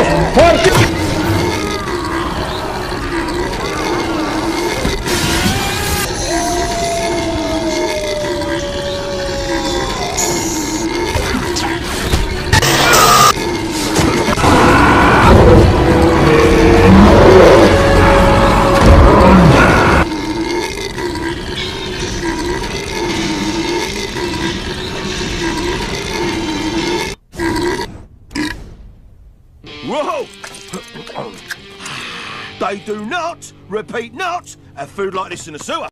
Forte! Whoa! They do not, repeat not, have food like this in the sewer.